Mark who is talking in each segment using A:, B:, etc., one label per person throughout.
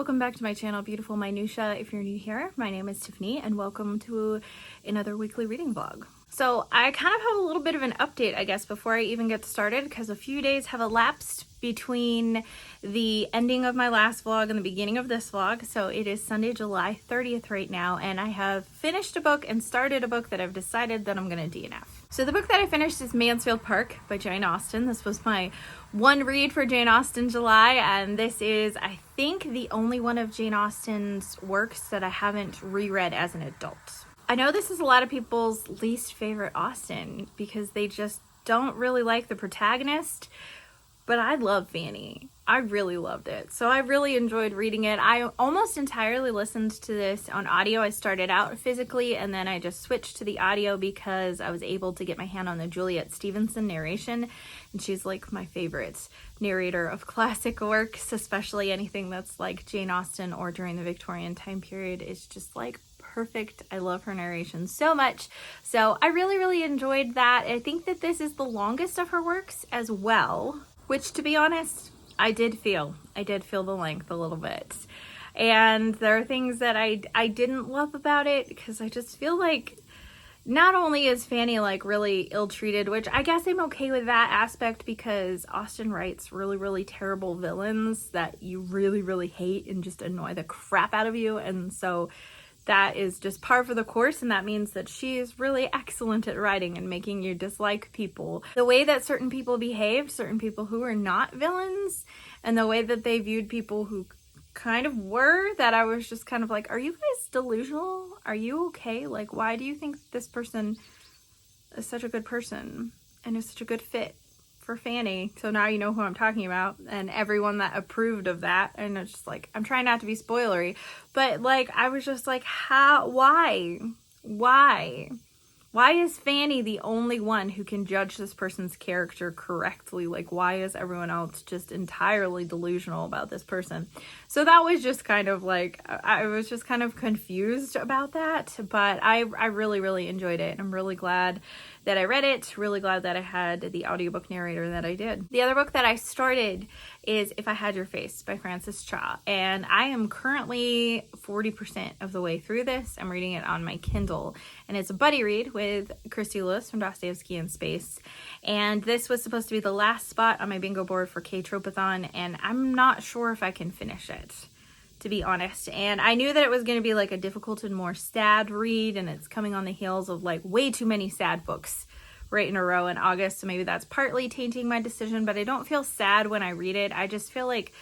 A: welcome back to my channel, Beautiful Minutia. If you're new here, my name is Tiffany and welcome to another weekly reading vlog. So I kind of have a little bit of an update, I guess, before I even get started, because a few days have elapsed between the ending of my last vlog and the beginning of this vlog. So it is Sunday, July 30th right now, and I have finished a book and started a book that I've decided that I'm going to DNF. So the book that I finished is Mansfield Park by Jane Austen. This was my one read for Jane Austen July, and this is, I think, the only one of Jane Austen's works that I haven't reread as an adult. I know this is a lot of people's least favorite Austen because they just don't really like the protagonist, but I love Fanny. I really loved it. So I really enjoyed reading it. I almost entirely listened to this on audio. I started out physically and then I just switched to the audio because I was able to get my hand on the Juliet Stevenson narration, and she's like my favorite narrator of classic works, especially anything that's like Jane Austen or during the Victorian time period. It's just like perfect. I love her narration so much. So I really enjoyed that. I think that this is the longest of her works as well, which, to be honest, I did feel the length a little bit. And there are things that I didn't love about it because I just feel like not only is Fanny like really ill-treated, which I guess I'm okay with that aspect because Austen writes really terrible villains that you really hate and just annoy the crap out of you. And so that is just par for the course, and that means that she is really excellent at writing and making you dislike people. The way that certain people behaved, certain people who were not villains, and the way that they viewed people who kind of were, that I was just kind of like, are you guys delusional? Are you okay? Like, why do you think this person is such a good person and is such a good fit for Fanny? So now you know who I'm talking about, and everyone that approved of that. And it's just like, I'm trying not to be spoilery, but like I was just like, why is Fanny the only one who can judge this person's character correctly? Like, why is everyone else just entirely delusional about this person? So that was just kind of like, I was just kind of confused about that, but I really enjoyed it. I'm really glad that I read it, really glad that I had the audiobook narrator that I did. The other book that I started is If I Had Your Face by Frances Cha, and I am currently 40% of the way through this. I'm reading it on my Kindle, and it's a buddy read with Christy Lewis from Dostoevsky in Space, and this was supposed to be the last spot on my bingo board for K-Tropathon, and I'm not sure if I can finish it, to be honest. And I knew that it was going to be like a difficult and more sad read, and it's coming on the heels of like way too many sad books right in a row in August, so maybe that's partly tainting my decision, but I don't feel sad when I read it. I just feel like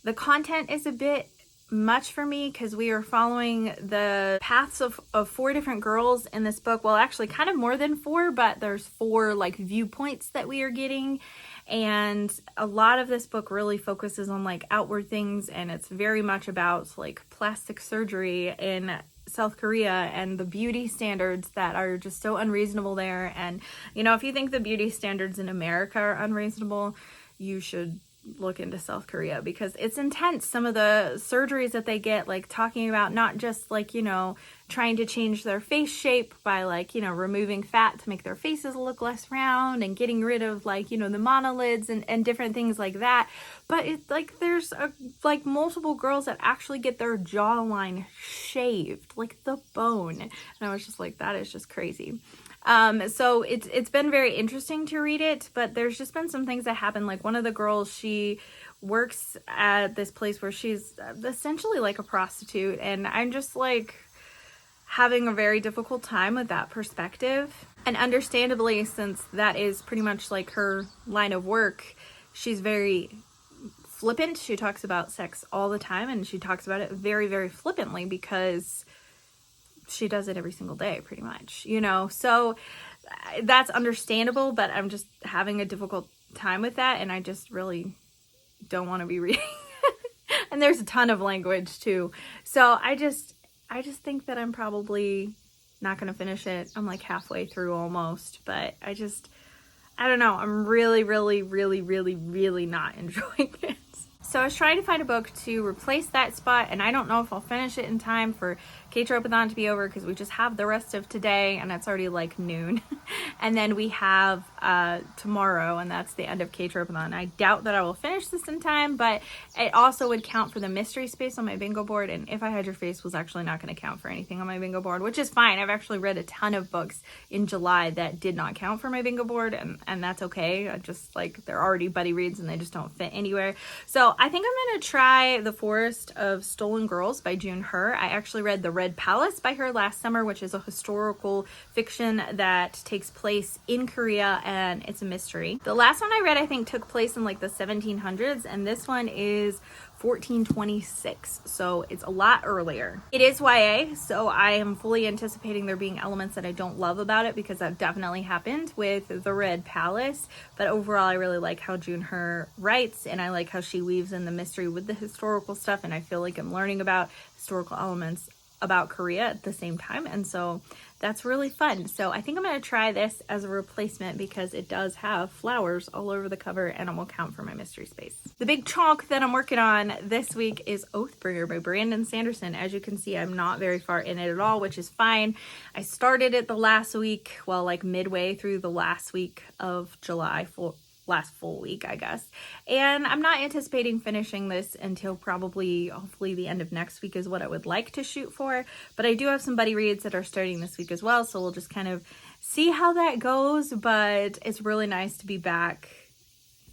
A: the content is a bit much for me because we are following the paths of 4 different girls in this book. Well, actually kind of more than 4, but there's 4 like viewpoints that we are getting. And a lot of this book really focuses on like outward things, and it's very much about like plastic surgery in South Korea and the beauty standards that are just so unreasonable there. And you know, if you think the beauty standards in America are unreasonable, you should look into South Korea because it's intense. Some of the surgeries that they get, like talking about not just like, you know, trying to change their face shape by like, you know, removing fat to make their faces look less round and getting rid of like, you know, the monolids and different things like that. But it's like there's like multiple girls that actually get their jawline shaved, like the bone. And I was just like, that is just crazy. So it's been very interesting to read it, but there's just been some things that happen. Like one of the girls, she works at this place where she's essentially like a prostitute, and I'm just like having a very difficult time with that perspective. And understandably, since that is pretty much like her line of work, she's very flippant. She talks about sex all the time, and she talks about it very flippantly because she does it every single day pretty much, you know. So that's understandable, but I'm just having a difficult time with that, and I just really don't want to be reading and there's a ton of language too, so I just think that I'm probably not going to finish it. I'm like halfway through almost, but I don't know, I'm really not enjoying it. So I was trying to find a book to replace that spot, and I don't know if I'll finish it in time for K-Tropathon to be over because we just have the rest of today and it's already like noon. And then we have tomorrow, and that's the end of K-Tropathon. I doubt that I will finish this in time, but it also would count for the mystery space on my bingo board, and If I Had Your Face was actually not going to count for anything on my bingo board, which is fine. I've actually read a ton of books in July that did not count for my bingo board, and that's okay. I just like, they're already buddy reads and they just don't fit anywhere. So I think I'm going to try The Forest of Stolen Girls by June Her. I actually read The Red Palace by her last summer, which is a historical fiction that takes place in Korea, and it's a mystery. The last one I read, I think, took place in like the 1700s, and this one is 1426, so it's a lot earlier. It is YA, so I am fully anticipating there being elements that I don't love about it, because that definitely happened with The Red Palace. But overall, I really like how June Her writes, and I like how she weaves in the mystery with the historical stuff, and I feel like I'm learning about historical elements about Korea at the same time, and so that's really fun. So I think I'm going to try this as a replacement because it does have flowers all over the cover and it will count for my mystery space. The big chunk that I'm working on this week is Oathbringer by Brandon Sanderson. As you can see, I'm not very far in it at all, which is fine. I started it the last week, well, like midway through the last week of July, last full week, I guess. And I'm not anticipating finishing this until probably, hopefully the end of next week is what I would like to shoot for. But I do have some buddy reads that are starting this week as well, so we'll just kind of see how that goes. But it's really nice to be back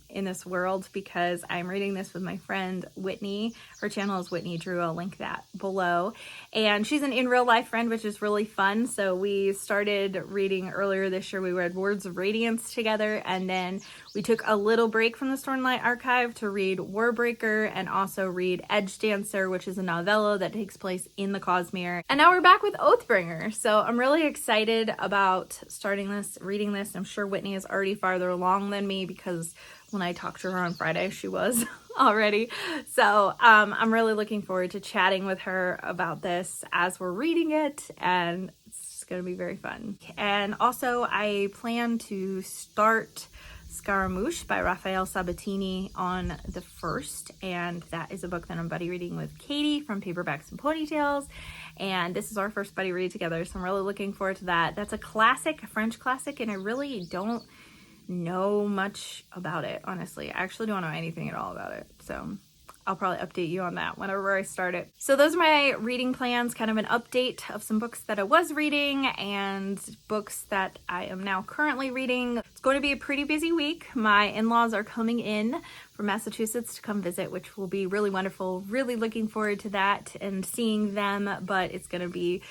A: in this world because I'm reading this with my friend Whitney. Her channel is Whitney Drew. I'll link that below. And she's an in real life friend, which is really fun. So we started reading earlier this year. We read Words of Radiance together, and then we took a little break from the Stormlight Archive to read Warbreaker and also read Edge Dancer, which is a novella that takes place in the Cosmere. And now we're back with Oathbringer. So I'm really excited about starting this, reading this. I'm sure Whitney is already farther along than me because when I talked to her on Friday, she was already. So I'm really looking forward to chatting with her about this as we're reading it, and it's just going to be very fun. And also, I plan to start Scaramouche by Raphael Sabatini on the 1st, and that is a book that I'm buddy reading with Katie from Paperbacks and Ponytails, and this is our first buddy read together, so I'm really looking forward to that. That's a classic, a French classic, and I really don't know much about it, honestly. I actually don't know anything at all about it, so I'll probably update you on that whenever I start it. So those are my reading plans, kind of an update of some books that I was reading and books that I am now currently reading. It's going to be a pretty busy week. My in-laws are coming in from Massachusetts to come visit, which will be really wonderful. Really looking forward to that and seeing them, but it's gonna be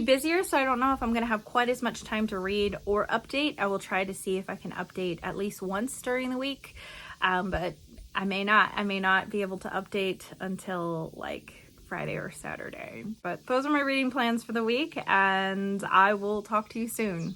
A: busier, so I don't know if I'm gonna have quite as much time to read or update. I will try to see if I can update at least once during the week, but I may not be able to update until like Friday or Saturday. But those are my reading plans for the week, and I will talk to you soon.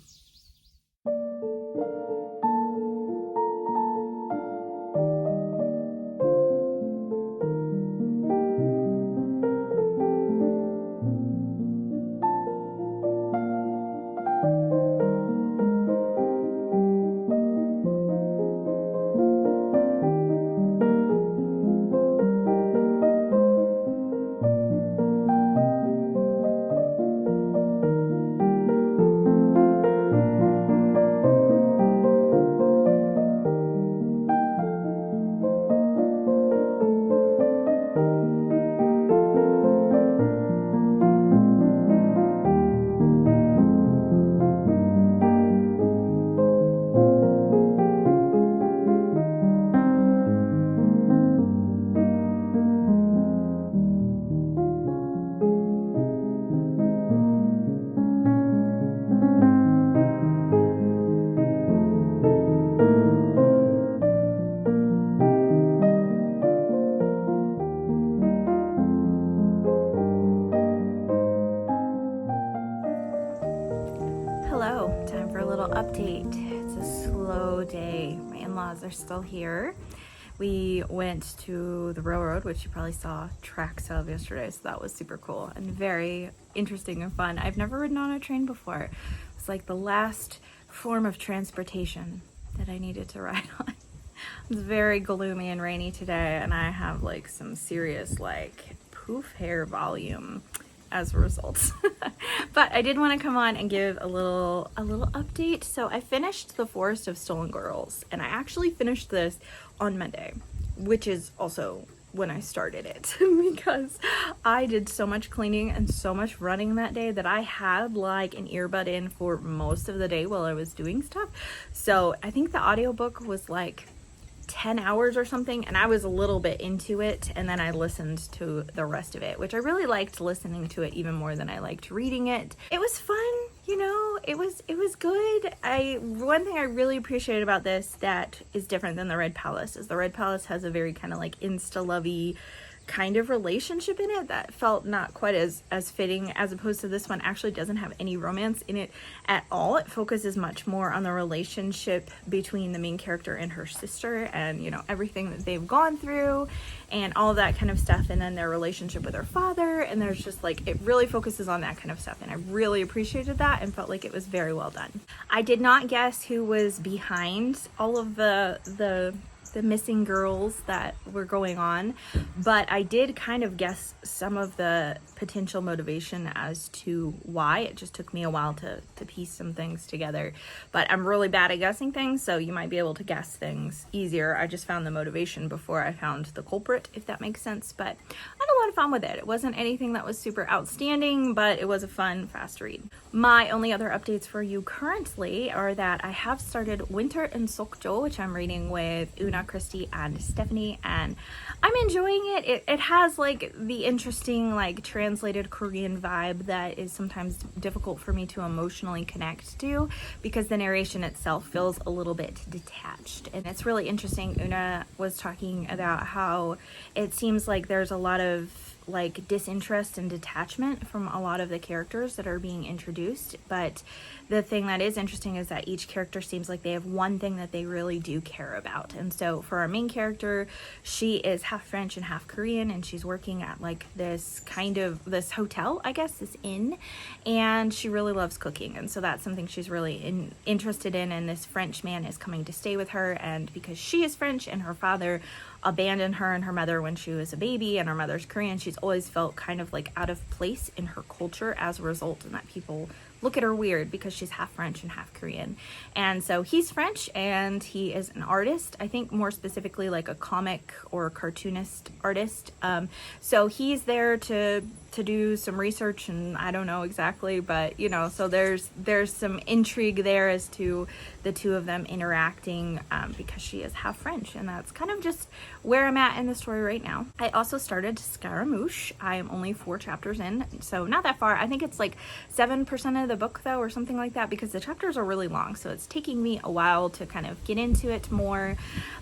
A: Update. It's a slow day. My in-laws are still here. We went to the railroad, which you probably saw tracks of yesterday, so that was super cool and very interesting and fun. I've never ridden on a train before. It's like the last form of transportation that I needed to ride on. It's very gloomy and rainy today, and I have like some serious like poof hair volume as a result. But I did want to come on and give a little update. So I finished The Forest of Stolen Girls, and I actually finished this on Monday, which is also when I started it, because I did so much cleaning and so much running that day that I had like an earbud in for most of the day while I was doing stuff. So I think the audiobook was like 10 hours or something, and I was a little bit into it, and then I listened to the rest of it, which I really liked listening to it even more than I liked reading it. It was fun, you know, it was good. One thing I really appreciated about this that is different than the Red Palace is the Red Palace has a very kind of like insta-lovey kind of relationship in it that felt not quite as fitting, as opposed to this one actually doesn't have any romance in it at all. It focuses much more on the relationship between the main character and her sister, and you know, everything that they've gone through and all of that kind of stuff, and then their relationship with her father, and there's just like, it really focuses on that kind of stuff, and I really appreciated that and felt like it was very well done. I did not guess who was behind all of the missing girls that were going on, but I did kind of guess some of the potential motivation as to why. It just took me a while to piece some things together, but I'm really bad at guessing things, so you might be able to guess things easier. I just found the motivation before I found the culprit, if that makes sense, but I had a lot of fun with it. It wasn't anything that was super outstanding, but it was a fun, fast read. My only other updates for you currently are that I have started Winter in Sokcho, which I'm reading with Una, Christy, and Stephanie, and I'm enjoying it. It has like the interesting like translated Korean vibe that is sometimes difficult for me to emotionally connect to, because the narration itself feels a little bit detached, and it's really interesting. Una was talking about how it seems like there's a lot of like disinterest and detachment from a lot of the characters that are being introduced, but the thing that is interesting is that each character seems like they have one thing that they really do care about. And so for our main character, she is half French and half Korean, and she's working at like this hotel, I guess, this inn, and she really loves cooking, and so that's something she's really interested in, and this French man is coming to stay with her, and because she is French and her father abandoned her and her mother when she was a baby, and her mother's Korean, she's always felt kind of like out of place in her culture as a result, and that people look at her weird because she's half French and half Korean. And so he's French, and he is an artist, I think more specifically like a comic or cartoonist artist. So he's there to do some research, and I don't know exactly, but you know, so there's some intrigue there as to the two of them interacting, because she is half French, and that's kind of just where I'm at in the story right now. I also started Scaramouche. I am only 4 chapters in, so not that far. I think it's like 7% of the book though, or something like that, because the chapters are really long, so it's taking me a while to kind of get into it more,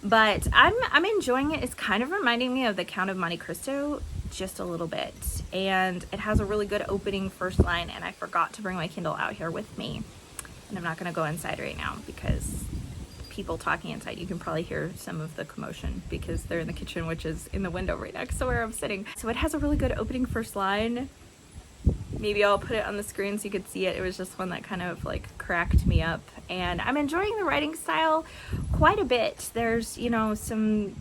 A: but I'm enjoying it. It's kind of reminding me of the Count of Monte Cristo just a little bit, and it has a really good opening first line, and I forgot to bring my Kindle out here with me, and I'm not going to go inside right now because people talking inside, you can probably hear some of the commotion because they're in the kitchen, which is in the window right next to where I'm sitting. So it has a really good opening first line. Maybe I'll put it on the screen so you could see it. It was just one that kind of like cracked me up, and I'm enjoying the writing style quite a bit. There's, you know, some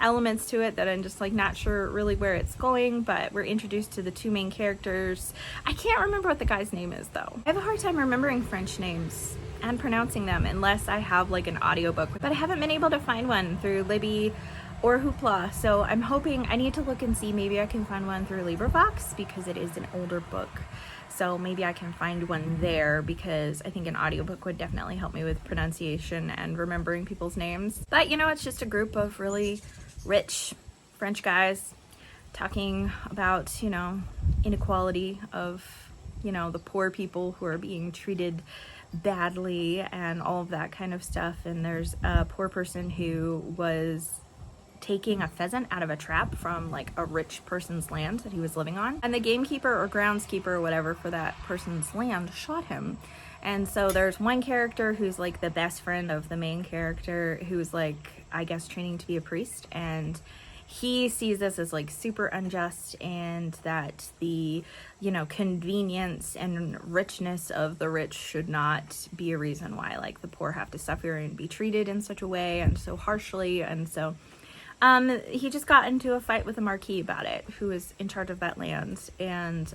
A: elements to it that I'm just like not sure really where it's going, but we're introduced to the 2 main characters. I can't remember what the guy's name is though. I have a hard time remembering French names and pronouncing them unless I have like an audiobook, but I haven't been able to find one through Libby or Hoopla, so I'm hoping, I need to look and see, maybe I can find one through LibriVox because it is an older book. So maybe I can find one there, because I think an audiobook would definitely help me with pronunciation and remembering people's names. But you know, it's just a group of really rich French guys talking about, you know, inequality of, you know, the poor people who are being treated badly and all of that kind of stuff. And there's a poor person who was taking a pheasant out of a trap from like a rich person's land that he was living on, and the gamekeeper or groundskeeper or whatever for that person's land shot him. And so there's one character who's like the best friend of the main character, who's like, I guess, training to be a priest, and he sees this as like super unjust, and that the, you know, convenience and richness of the rich should not be a reason why like the poor have to suffer and be treated in such a way and so harshly. And so He just got into a fight with a marquis about it, who is in charge of that land, and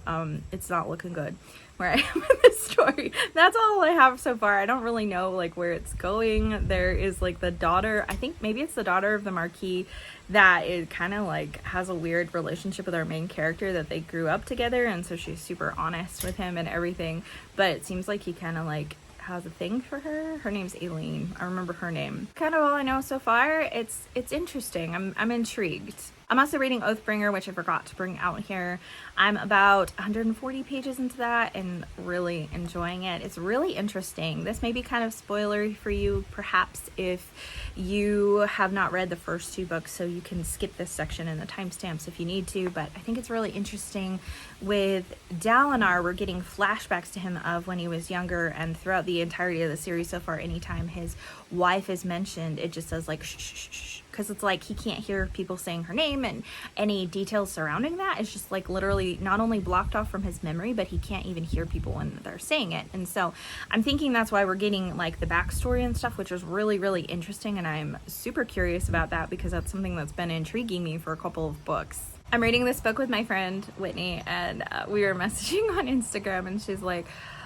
A: it's not looking good where I am in this story. That's all I have so far. I don't really know like where it's going. There is like the daughter, I think maybe it's the daughter of the marquis, that is kind of like has a weird relationship with our main character, that they grew up together, and so she's super honest with him and everything, but it seems like he kind of like has a thing for her. Her name's Aileen. I remember her name. Kind of all I know so far. It's interesting. I'm intrigued. I'm also reading Oathbringer, which I forgot to bring out here. I'm about 140 pages into that and really enjoying it. It's really interesting. This may be kind of spoilery for you, perhaps, if you have not read the first two books, so you can skip this section and the timestamps if you need to, but I think it's really interesting. With Dalinar, we're getting flashbacks to him of when he was younger, and throughout the entirety of the series so far, anytime his wife is mentioned, it just says like shh, shh, shh, because it's like he can't hear people saying her name, and any details surrounding that is just like literally not only blocked off from his memory, but he can't even hear people when they're saying it. And so I'm thinking that's why we're getting like the backstory and stuff, which is really, really interesting, and I'm super curious about that because that's something that's been intriguing me for a couple of books. I'm reading this book with my friend Whitney, and we were messaging on Instagram, and she's like,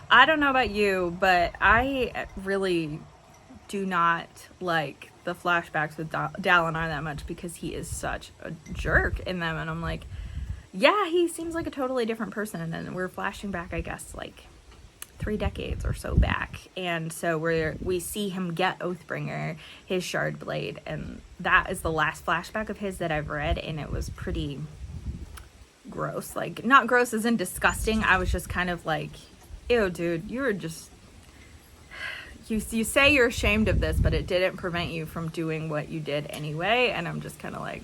A: I don't know about you, but I really do not like the flashbacks with Dalinar that much because he is such a jerk in them. And I'm like, yeah, he seems like a totally different person, and we're flashing back, I guess, like 3 decades or so back, and so we see him get Oathbringer, his shard blade, and that is the last flashback of his that I've read, and it was pretty gross. Like, not gross as in disgusting, I was just kind of like, ew, dude, you were just, you say you're ashamed of this, but it didn't prevent you from doing what you did anyway. And I'm just kind of like,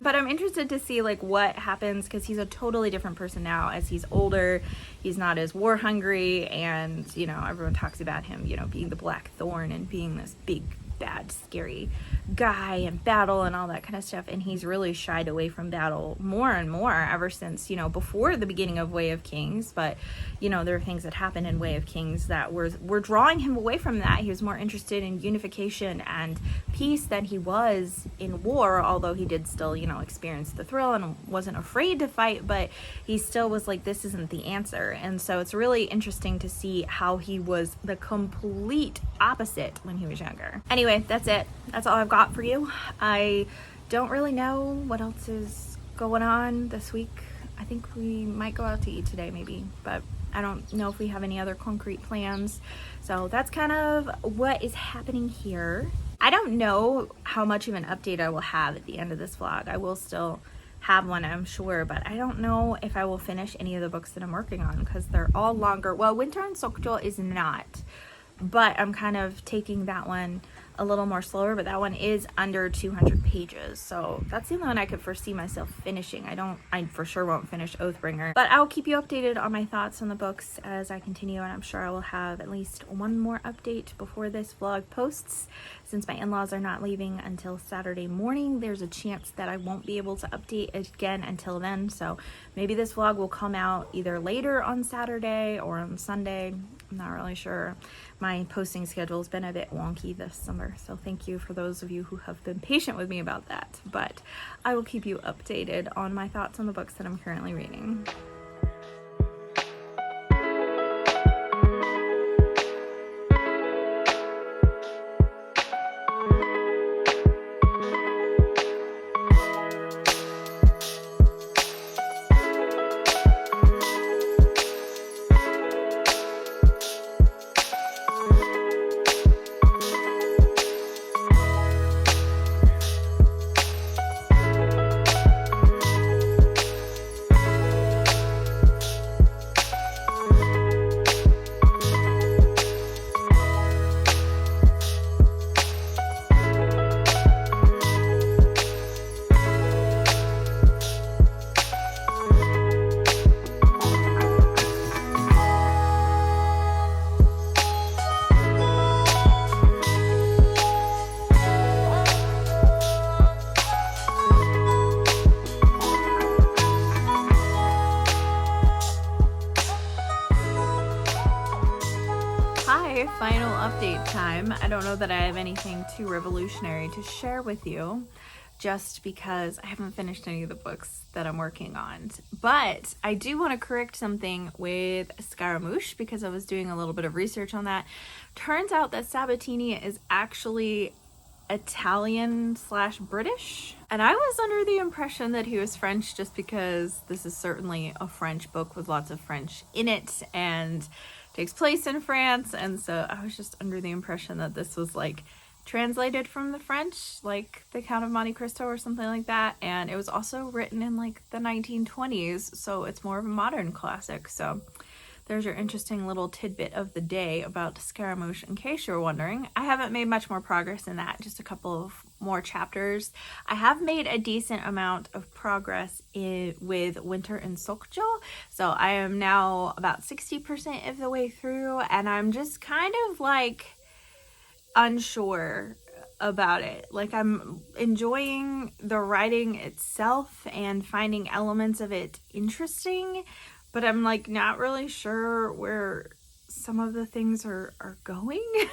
A: But I'm interested to see like what happens, because he's a totally different person now as he's older. He's not as war hungry, and you know, everyone talks about him, you know, being the Black Thorn and being this big bad scary guy and battle and all that kind of stuff, and he's really shied away from battle more and more ever since, you know, before the beginning of Way of Kings. But you know, there are things that happen in Way of Kings that were drawing him away from that. He was more interested in unification and peace than he was in war, although he did still, you know, experience the thrill and wasn't afraid to fight, but he still was like, this isn't the answer. And so it's really interesting to see how he was the complete opposite when he was younger. Anyway, that's it. That's all I've got for you. I don't really know what else is going on this week. I think we might go out to eat today maybe, but I don't know if we have any other concrete plans. So that's kind of what is happening here. I don't know how much of an update I will have at the end of this vlog. I will still have one, I'm sure, but I don't know if I will finish any of the books that I'm working on because they're all longer. Well, Winter and Sokcho is not, but I'm kind of taking that one a little more slower, but that one is under 200 pages, so that's the only one I could foresee myself finishing. I for sure won't finish Oathbringer, but I'll keep you updated on my thoughts on the books as I continue, and I'm sure I will have at least one more update before this vlog posts. Since my in-laws are not leaving until Saturday morning, there's a chance that I won't be able to update again until then, so maybe this vlog will come out either later on Saturday or on Sunday. I'm not really sure. My posting schedule has been a bit wonky this summer, so thank you for those of you who have been patient with me about that. But I will keep you updated on my thoughts on the books that I'm currently reading. Okay, final update time. I don't know that I have anything too revolutionary to share with you, just because I haven't finished any of the books that I'm working on. But I do want to correct something with Scaramouche, because I was doing a little bit of research on that. Turns out that Sabatini is actually Italian/British, and I was under the impression that he was French, just because this is certainly a French book with lots of French in it and takes place in France, and so I was just under the impression that this was like translated from the French, like The Count of Monte Cristo or something like that. And it was also written in like the 1920s, so it's more of a modern classic. So there's your interesting little tidbit of the day about Scaramouche, in case you're wondering. I haven't made much more progress in that, just a couple of more chapters. I have made a decent amount of progress with Winter in Sokcho, so I am now about 60% of the way through, and I'm just kind of like unsure about it. Like, I'm enjoying the writing itself and finding elements of it interesting, but I'm like not really sure where some of the things are going.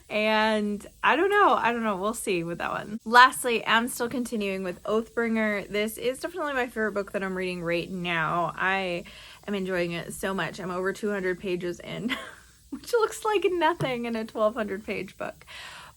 A: And I don't know, we'll see with that one. Lastly, I'm still continuing with Oathbringer. This is definitely my favorite book that I'm reading right now. I am enjoying it so much. I'm over 200 pages in, which looks like nothing in a 1,200 page book.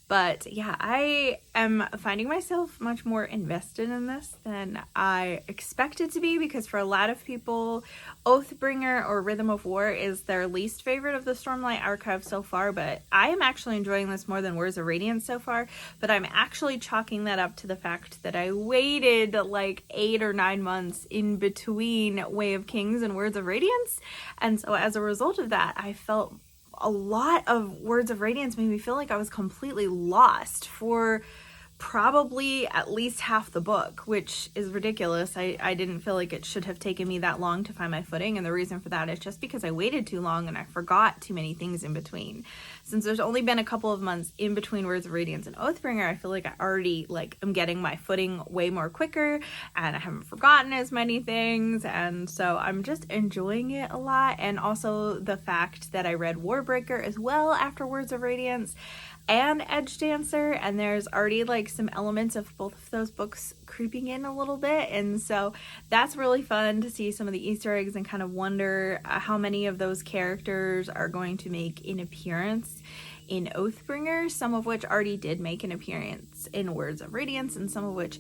A: But yeah, I am finding myself much more invested in this than I expected to be, because for a lot of people, Oathbringer or Rhythm of War is their least favorite of the Stormlight Archive so far, but I am actually enjoying this more than Words of Radiance so far. But I'm actually chalking that up to the fact that I waited like 8 or 9 months in between Way of Kings and Words of Radiance, and so as a result of that, I felt a lot of Words of Radiance made me feel like I was completely lost for probably at least half the book, which is ridiculous. I didn't feel like it should have taken me that long to find my footing, and the reason for that is just because I waited too long and I forgot too many things in between. Since there's only been a couple of months in between Words of Radiance and Oathbringer, I feel like I already am getting my footing way more quicker, and I haven't forgotten as many things, and so I'm just enjoying it a lot. And also the fact that I read Warbreaker as well after Words of Radiance and Edge Dancer, and there's already like some elements of both of those books creeping in a little bit, and so that's really fun to see some of the Easter eggs and kind of wonder how many of those characters are going to make an appearance in Oathbringer, some of which already did make an appearance in Words of Radiance and some of which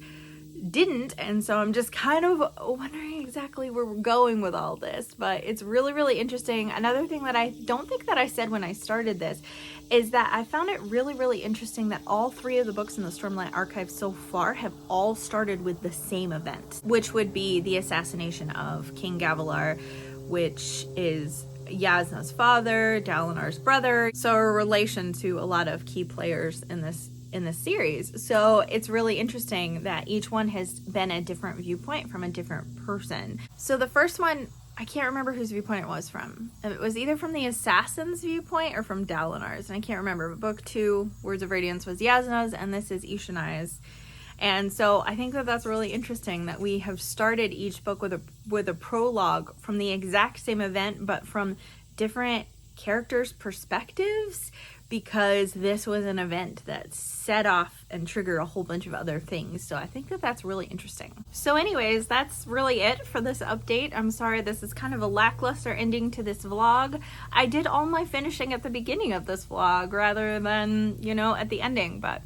A: didn't, and so I'm just kind of wondering exactly where we're going with all this. But it's really, really interesting. Another thing that I don't think that I said when I started this is that I found it really, really interesting that all 3 of the books in the Stormlight Archive so far have all started with the same event, which would be the assassination of King Gavilar, which is Yasna's father, Dalinar's brother, so a relation to a lot of key players in this series. So it's really interesting that each one has been a different viewpoint from a different person. So the first one, I can't remember whose viewpoint it was from. It was either from the assassin's viewpoint or from Dalinar's, and I can't remember. But book 2, Words of Radiance, was Yasna's, and this is Ishunai's. And so I think that that's really interesting that we have started each book with a prologue from the exact same event, but from different characters' perspectives, because this was an event that set off and triggered a whole bunch of other things. So I think that that's really interesting. So anyways, that's really it for this update. I'm sorry this is kind of a lackluster ending to this vlog. I did all my finishing at the beginning of this vlog rather than, at the ending, but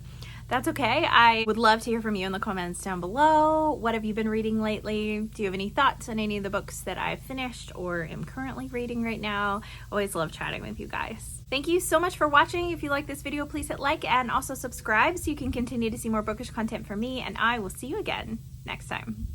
A: that's okay. I would love to hear from you in the comments down below. What have you been reading lately? Do you have any thoughts on any of the books that I've finished or am currently reading right now? Always love chatting with you guys. Thank you so much for watching. If you like this video, please hit like and also subscribe so you can continue to see more bookish content from me, and I will see you again next time.